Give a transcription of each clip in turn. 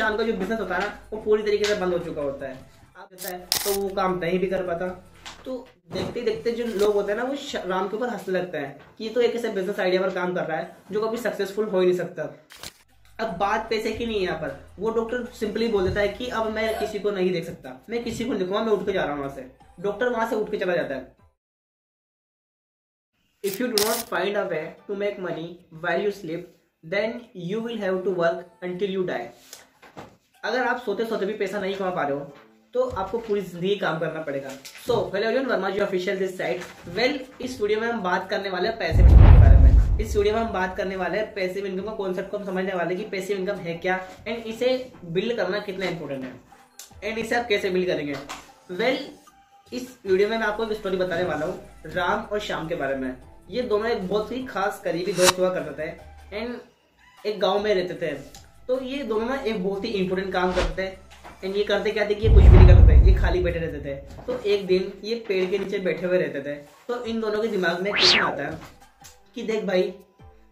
शाम का जो बिजनेस होता है ना वो पूरी तरीके से बंद हो चुका होता है। आप देता है तो वो काम नहीं भी कर पाता। तो देखते देखते जो लोग होते हैं ना वो राम के ऊपर हंसने लगते हैं कि ये तो एक ऐसे बिजनेस आइडिया पर काम कर रहा है जो कभी सक्सेसफुल हो ही नहीं सकता। अब बात पैसे की नहीं है यहाँ पर। वो डॉक्टर सिंपली बोल देता है कि अब मैं किसी को नहीं देख सकता, मैं किसी को लिखूंगा, मैं उठ के जा रहा हूँ वहां से। डॉक्टर वहां से उठ के चला जाता है। If you do not find a way to make money while you sleep, then you will have to work until you die. अगर आप सोते सोते भी पैसा नहीं कमा पा रहे हो तो आपको पूरी जिंदगी काम करना पड़ेगा। So hello everyone, Verma ji official this side. Well, इस वीडियो में हम बात करने वाले हैं पैसिव इनकम के बारे में। इस वीडियो में हम बात करने वाले हैं पैसिव इनकम का कॉन्सेप्ट को हम समझने वाले कि पैसिव इनकम है क्या एंड इसे बिल्ड करना कितना इंपॉर्टेंट है एंड इसे आप कैसे बिल्ड करेंगे। वेल, इस वीडियो में मैं आपको एक स्टोरी बताने वाला हूँ राम और श्याम के बारे में। ये दोनों एक बहुत ही खास करीबी दोस्त हुआ करते थे एंड एक गांव में रहते थे। तो ये दोनों ना एक बहुत ही इंपॉर्टेंट काम करते थे एंड ये करते क्या थे कि ये कुछ भी नहीं करते थे, ये खाली बैठे रहते थे। तो एक दिन ये पेड़ के नीचे बैठे हुए रहते थे। तो इन दोनों के दिमाग में क्वेश्चन आता है कि देख भाई,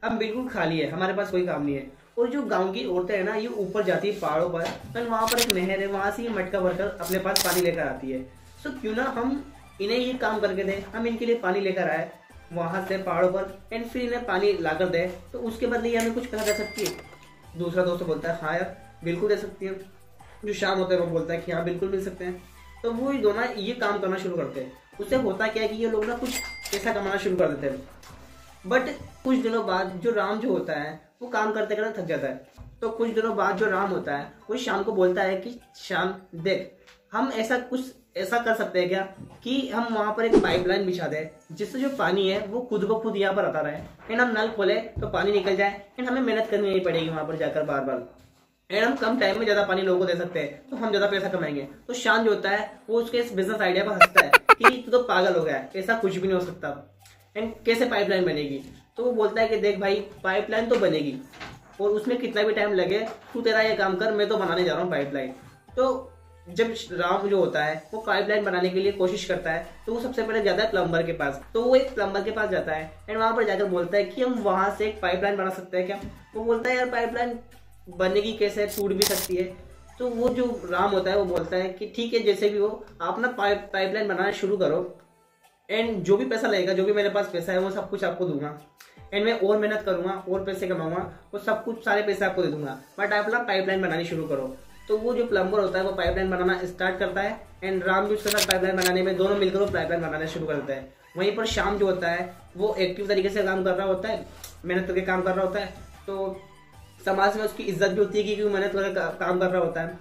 हम बिल्कुल खाली है, हमारे पास कोई काम नहीं है। और जो गाँव की औरतें है ना, ये ऊपर जाती है पहाड़ों पर एंड वहाँ पर एक नहर है, वहाँ से ये मटका भरकर अपने पास पानी लेकर आती है। सो क्यों ना हम इन्हें ये काम करके दें, हम इनके लिए पानी लेकर आए वहां से पहाड़ों पर एंड फिर इन्हें पानी लाकर दे, तो उसके बदले ये हमें कुछ कहा जा सकती है। दूसरा दोस्त बोलता है हाँ यार बिल्कुल दे सकती है। जो शाम होता है वो बोलता है कि हाँ बिल्कुल मिल सकते हैं। तो वो ही दोनों ये काम करना शुरू करते हैं। उससे होता क्या है कि ये लोग ना कुछ पैसा कमाना शुरू कर देते हैं। बट कुछ दिनों बाद जो राम जो होता है वो काम करते करते थक जाता है। तो कुछ दिनों बाद जो राम होता है वो शाम को बोलता है कि शाम देख, हम ऐसा कर सकते हैं क्या कि हम वहां पर एक पाइपलाइन बिछा दें जिससे जो पानी है वो खुद ब खुद यहाँ पर आता रहे एंड हम नल खोले तो पानी निकल जाए एंड हमें मेहनत करनी नहीं पड़ेगी वहां पर जाकर बार बार एंड हम कम टाइम में ज्यादा पानी लोगों को दे सकते हैं, तो हम ज्यादा पैसा कमाएंगे। तो शान जो होता है वो उसके इस बिजनेस आइडिया पर हंसता है कि तू तो पागल हो गया है, ऐसा कुछ भी नहीं हो सकता एंड कैसे पाइपलाइन बनेगी। तो वो बोलता है कि देख भाई, पाइपलाइन तो बनेगी और उसमें कितना भी टाइम लगे, तू तेरा ये काम कर, मैं तो बनाने जा रहा हूँ पाइपलाइन। तो जब राम जो होता है वो पाइपलाइन बनाने के लिए कोशिश करता है तो वो सबसे पहले जाता है प्लम्बर के पास। तो वो एक प्लम्बर के पास जाता है एंड वहां पर जाकर बोलता है कि हम वहां से एक पाइपलाइन बना सकते हैं क्या। वो बोलता है यार पाइपलाइन बनेगी कैसे, टूट भी सकती है। तो वो जो राम होता है वो बोलता है कि ठीक है, जैसे भी हो आप ना पाइपलाइन बनाना शुरू करो एंड जो भी पैसा लगेगा, जो भी मेरे पास पैसा है वो सब कुछ आपको दूंगा एंड मैं और मेहनत करूंगा और पैसे कमाऊंगा, वो सब कुछ सारे पैसे आपको दे दूंगा, बट आप ना पाइपलाइन बनानी शुरू करो। तो वो जो प्लम्बर होता है वो पाइपलाइन बनाना स्टार्ट करता है एंड राम जो उसके साथ पाइपलाइन बनाने में दोनों मिलकर वो पाइपलाइन बनाना शुरू करते हैं। वहीं पर शाम जो होता है वो एक्टिव तरीके से काम कर रहा होता है, मेहनत करके काम कर रहा होता है। तो समाज में उसकी इज्जत भी होती है क्योंकि वो मेहनत करके काम कर रहा होता है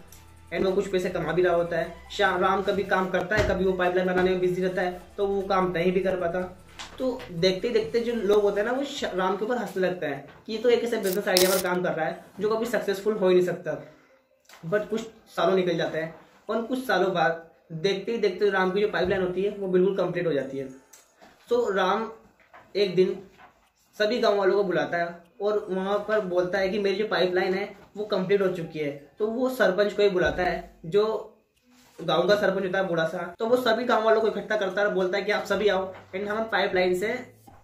एंड वो कुछ पैसे कमा भी रहा होता है। राम कभी काम करता है, कभी वो पाइपलाइन बनाने में बिजी रहता है, तो वो काम नहीं भी कर पाता। तो देखते देखते जो लोग होते हैं ना वो राम के ऊपर हंसने लगते हैं कि ये तो एक ऐसे बिजनेस आइडिया पर काम कर रहा है जो कभी सक्सेसफुल हो ही नहीं सकता। बट कुछ सालों निकल जाते हैं और कुछ सालों बाद देखते ही देखते राम की जो पाइपलाइन होती है वो बिल्कुल कंप्लीट हो जाती है। तो राम एक दिन सभी गांव वालों को बुलाता है और वहां पर बोलता है कि मेरी जो पाइपलाइन है वो कंप्लीट हो चुकी है। तो वो सरपंच को ही बुलाता है, जो गांव का सरपंच होता है बूढ़ा सा। तो वो सभी गांव वालों को इकट्ठा करता है और बोलता है कि आप सभी आओ एंड हम पाइपलाइन से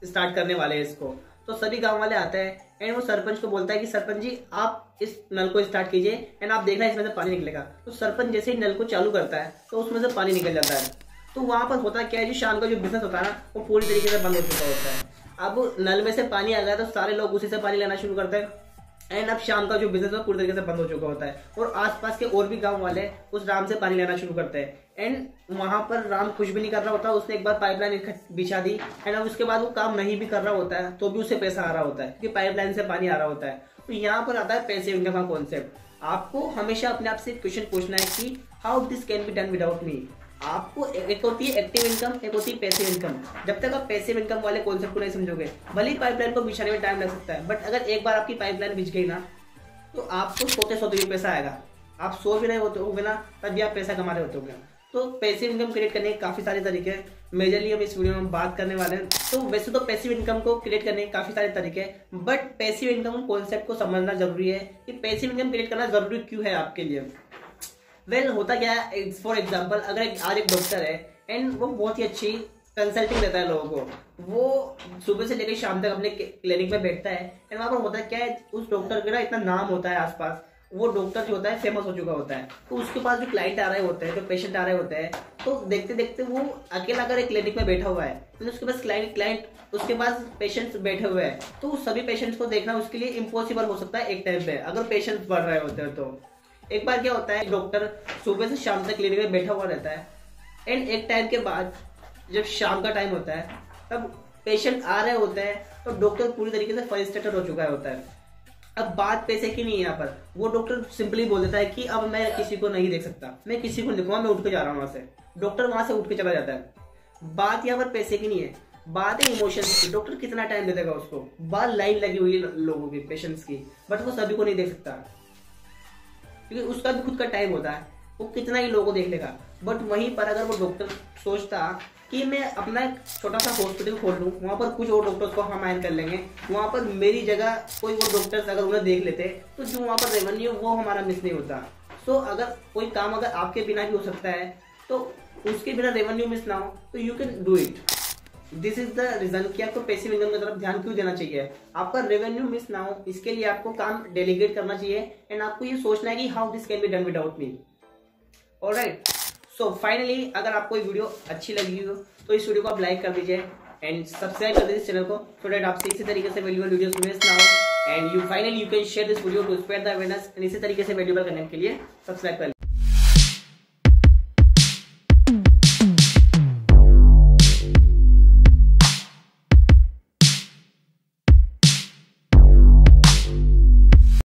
स्टार्ट करने वाले हैं इसको। तो सभी गांव वाले आते हैं एंड वो सरपंच को बोलता है कि सरपंच जी आप इस नल को स्टार्ट कीजिए एंड आप देखना इसमें से पानी निकलेगा। तो सरपंच जैसे ही नल को चालू करता है तो उसमें से पानी निकल जाता है। तो वहां पर होता क्या है, जो शाम का जो बिजनेस होता है ना वो पूरी तरीके से बंद हो चुका होता है। अब नल में से पानी आ गया तो सारे लोग उसी से पानी लेना शुरू करते हैं एंड अब शाम का जो बिजनेस है पूरी तरीके से बंद हो चुका होता है और आसपास के और भी गांव वाले उस राम से पानी लेना शुरू करते हैं एंड वहां पर राम कुछ भी नहीं कर रहा होता। उसने एक बार पाइपलाइन बिछा दी एंड अब उसके बाद वो काम नहीं भी कर रहा होता है तो भी उसे पैसा आ रहा होता है क्योंकि पाइपलाइन से पानी आ रहा होता है। तो यहाँ पर आता है पैसिव इनकम का कॉन्सेप्ट। आपको हमेशा अपने आप से क्वेश्चन पूछना है कि how this can be done without me. आपको एक होती है एक्टिव इनकम, एक होती है पैसिव इनकम। जब तक आप पैसिव इनकम वाले कॉन्सेप्ट को नहीं समझोगे, भले ही पाइपलाइन को बिछाने में टाइम लग सकता है, बट अगर एक बार आपकी पाइपलाइन बिछ गई ना तो आपको सोते सोते भी पैसा आएगा। आप सो भी रहे होते ना तब भी आप पैसा कमा रहे होते होंगे। तो पैसिव इनकम क्रिएट करने के काफी सारे तरीके हैं, मेजरली हम इस वीडियो में बात करने वाले हैं। तो वैसे तो पैसिव इनकम को क्रिएट करने के काफी सारे तरीके हैं, बट पैसिव इनकम कॉन्सेप्ट को समझना जरूरी है कि पैसिव इनकम क्रिएट करना जरूरी क्यों है आपके लिए। वेल, होता क्या है, फॉर एग्जाम्पल अगर आज एक डॉक्टर है एंड वो बहुत ही अच्छी कंसल्टिंग देता है लोगों को, वो सुबह से लेकर शाम तक अपने क्लिनिक में बैठता है एंड वहां पर होता है क्या है, उस डॉक्टर का ना इतना नाम होता है आसपास वो डॉक्टर जो होता है फेमस हो चुका होता है, तो उसके पास जो क्लाइंट आ रहे होते हैं, जो पेशेंट आ रहे होते हैं, तो देखते देखते वो अकेला अगर एक क्लिनिक में बैठा हुआ है, तो उसके पास क्लाइंट उसके पास पेशेंट्स बैठे हुए हैं, तो उस सभी पेशेंट्स को देखना उसके लिए इम्पॉसिबल हो सकता है एक टाइम पे, अगर पेशेंट्स बढ़ रहे होते हैं। तो एक बार क्या होता है, डॉक्टर सुबह से शाम तक क्लिनिक में बैठा हुआ रहता है, एंड एक टाइम के बाद जब शाम का टाइम होता है, तब पेशेंट आ रहे होते हैं, तो डॉक्टर पूरी तरीके से फ्रस्ट्रेटेड हो चुका होता है। अब बात पैसे की नहीं है यहाँ पर, वो डॉक्टर सिंपली बोल देता है कि अब मैं किसी को नहीं देख सकता, मैं किसी को नहीं देखूंगा, मैं उठ के जा रहा हूँ वहां से। डॉक्टर वहां से उठ के चला जाता है। बात यहाँ पर पैसे की नहीं है, बात है इमोशन की। डॉक्टर कितना टाइम दे देगा उसको, बाहर लाइन लगी हुई है लोगों की, पेशेंट्स की, बट वो सभी को नहीं देख सकता, क्योंकि उसका भी खुद का टाइम होता है, वो कितना ही लोगों को देख लेगा। बट वहीं पर अगर वो डॉक्टर सोचता कि मैं अपना एक छोटा सा हॉस्पिटल खोल लूँ, वहाँ पर कुछ और डॉक्टर्स को हम हायर कर लेंगे, वहाँ पर मेरी जगह कोई वो डॉक्टर्स अगर उन्हें देख लेते, तो जो वहाँ पर रेवेन्यू वो हमारा मिस नहीं होता। सो अगर कोई काम अगर आपके बिना भी हो सकता है, तो उसके बिना रेवेन्यू मिस ना हो, तो you can do it. This is the reason कि आपको पैसिव इनकम की तरफ ध्यान क्यों देना चाहिए। आपका रेवेन्यू मिस ना हो, इसके लिए आपको काम डेलीगेट करना चाहिए, एंड आपको ये सोचना है कि how this can be done without me. Alright, so finally अगर आपको ये वीडियो अच्छी लगी हो, तो इस वीडियो को आप लाइक कर दीजिए एंड सब्सक्राइब कर दीजिए इस चैनल को, सो दैट आपसे इसी तरीके से वैल्यूएबल वीडियोस मिस ना हो, and you finally you can share this video to spread the awareness, एंड इसी तरीके से वैल्यूएबल कंटेंट के लिए सब्सक्राइब कर लीजिए।